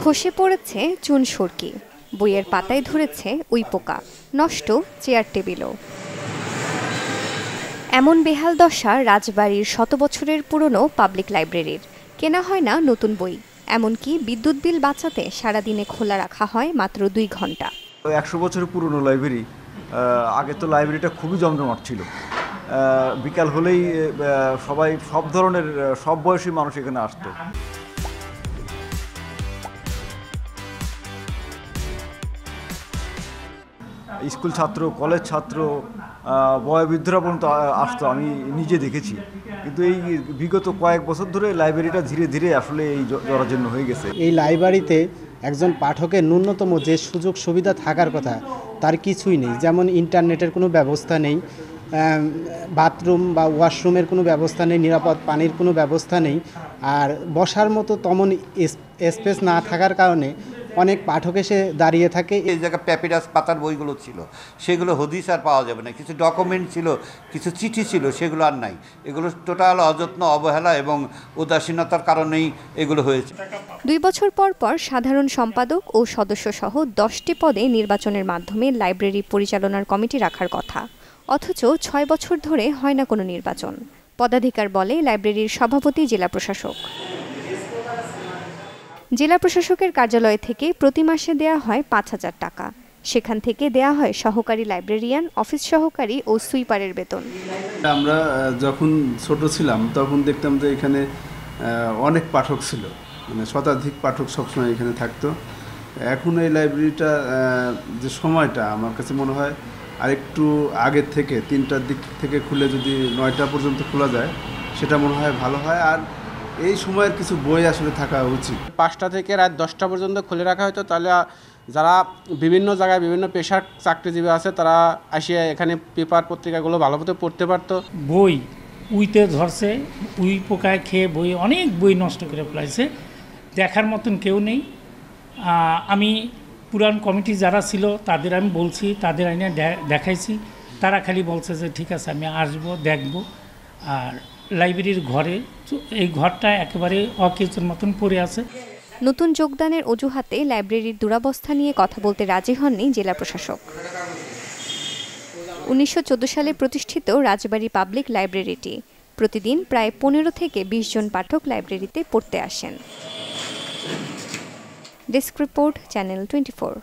খসে পড়েছে চুন সুরকি, বইয়ের পাতায় ধরেছে উই পোকা, নষ্ট চেয়ার টেবিলও। এমন বেহাল দশা রাজবাড়ির ১০০ বছরের পুরনো পাবলিক লাইব্রেরির। কেনা হয় না নতুন বই, এমনকি বিদ্যুৎ বিল বাঁচাতে সারাদিনে খোলা রাখা হয় মাত্র ২ ঘন্টা। ১০০ বছরের পুরনো লাইব্রেরি। আগে তো লাইব্রেরিটা খুবই জমজমাট ছিল। বিকাল হলেই সবাই সব ধরনের সব বয়সী মানুষ এখানে আসতো। স্কুল ছাত্র, কলেজ ছাত্র, বয়োবৃদ্ধরা পর্যন্ত আসতো, আমি নিজে দেখেছি। কিন্তু এই বিগত কয়েক বছর ধরে লাইব্রেরিটা ধীরে ধীরে আসলে এই জরাজীর্ণ হয়ে গেছে। এই লাইব্রেরিতে একজন পাঠকের ন্যূনতম যে সুযোগ সুবিধা থাকার কথা তার কিছুই নেই। যেমন ইন্টারনেটের কোনো ব্যবস্থা নেই, বাথরুম বা ওয়াশরুমের কোনো ব্যবস্থা নেই, নিরাপদ পানির কোনো ব্যবস্থা নেই। আর বসার মতো তেমন স্পেস না থাকার কারণে অনেক পাঠক এসে দাঁড়িয়ে থাকে। এই জায়গায় প্যাপিরাস পাতার বইগুলো ছিল, সেগুলো হদিস আর পাওয়া যাবে না। কিছু ডকুমেন্ট ছিল, কিছু চিঠি ছিল, সেগুলো আর নাই। এগুলো টোটাল অযত্ন, অবহেলা এবং উদাসীনতার কারণেই এগুলো হয়েছে। ২ বছর পর পর সাধারণ সম্পাদক ও সদস্যসহ ১০টি পদে নির্বাচনের মাধ্যমে লাইব্রেরি পরিচালনার কমিটি রাখার কথা, অথচ ৬ বছর ধরে হয় না কোনো নির্বাচন। পদাধিকার বলে লাইব্রেরির সভাপতি জেলা প্রশাসক। জেলা প্রশাসকের কার্যালয় থেকে প্রতি মাসে দেয়া হয় ৫,০০০ টাকা। সেখান থেকে দেয়া হয় সহকারী লাইব্রেরিয়ান, অফিস সহকারী ও সুইপারের বেতন। আমরা যখন ছোট ছিলাম তখন দেখতাম যে এখানে অনেক পাঠক ছিল, মানে শতাধিক পাঠক সবসময় এখানে থাকতো। এখন এই লাইব্রেরিটা যে সময়টা আমার কাছে মনে হয় আরেকটু আগের থেকে ৩টার দিক থেকে খুলে যদি ৯টা পর্যন্ত খোলা যায় সেটা মনে হয় ভালো হয়। আর এই সময়ের কিছু বই আসলে থাকা উচিত। ৫টা থেকে রাত ১০টা পর্যন্ত খুলে রাখা হতো, তাহলে যারা বিভিন্ন জায়গায় বিভিন্ন পেশার চাকরিজীবী আছে তারা আসিয়া এখানে পেপার পত্রিকাগুলো ভালোমতো পড়তে পারতো। বই উইতে ধরছে, উই পোকায় খেয়ে বই, অনেক বই নষ্ট করে ফেলাইছে, দেখার মতন কেউ নেই। আমি পুরান কমিটি যারা ছিল তাদের আমি বলছি, তাদের আইনে দেখাইছি, তারা খালি বলছে যে ঠিক আছে আমি আসবো, দেখব। আর লাইব্রেরির ঘরে, এই ঘরটা একেবারে অকেচের মতন পড়ে আছে। নতুন যোগদানের অজুহাতে লাইব্রেরির দুরবস্থা নিয়ে কথা বলতে রাজি হননি জেলা প্রশাসক। ১৯১৪ সালে প্রতিষ্ঠিত রাজবাড়ী পাবলিক লাইব্রেরিটি প্রতিদিন প্রায় ১৫ থেকে ২০ জন পাঠক লাইব্রেরিতে পড়তে আসেন। Desk report, channel 24।